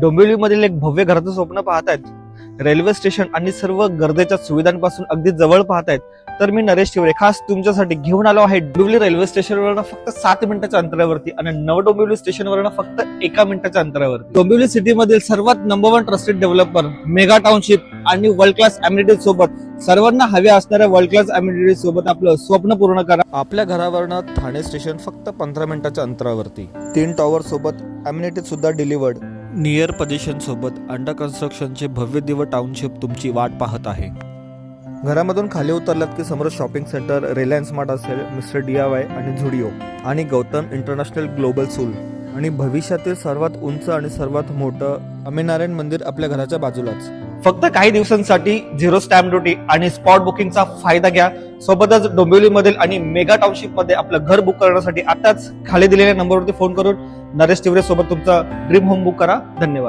डोंबिवलीमधील एक भव्य घराचं स्वप्न पाहतायत, रेल्वे स्टेशन आणि सर्व गरजेच्या सुविधांपासून अगदी जवळ पाहतायत, तर मी नरेश तिवरे खास तुमच्यासाठी घेऊन आलो आहे डोंबिवली रेल्वे स्टेशनवरून फक्त 7 मिनिटाच्या अंतरावरती आणि नव डोंबिवली स्टेशनवरून फक्त 1 मिनिटाच्या अंतरावरती डोंबिवली सिटीमधील सर्वात number 1 trusted developer, mega township आणि वर्ल्ड क्लास अम्युनिटीज सोबत सर्वांना हव्या असणाऱ्या वर्ल्ड क्लास अम्युनिटीज सोबत आपलं स्वप्न पूर्ण करा। आपल्या घरावरनं ठाणे स्टेशन फक्त 15 मिनिटाच्या अंतरावरती, 3 टॉवर सोबत अम्युनिटीज सुद्धा डिलिव्हर्ड, नियर पोझिशन सोबत अंडर कन्स्ट्रक्शनचे भव्य दिव्य टाउनशिप तुमची वाट पाहत आहे। घरामधून खाली उतरलात की समोर शॉपिंग सेंटर, रिलायन्स स्मार्ट असेल, मिस्टर DIY आणि झुडिओ आणि गौतम इंटरनॅशनल ग्लोबल सूल आणि भविष्यातील सर्वात उंच आणि सर्वात मोठं अमेनारायण मंदिर आपल्या घराच्या बाजूलाच। फक्त काही दिवसांसाठी 0 स्टॅम्प ड्युटी आणि स्पॉट बुकिंगचा फायदा घ्या। सोबतच डोंबिवलीमधील आणि मेगा टाउनशिप मध्ये आपलं घर बुक करण्यासाठी आताच खाली दिलेल्या नंबरवरती फोन करून नरेश तिवरे सोबत तुमचा ड्रीम होम बुक करा। धन्यवाद।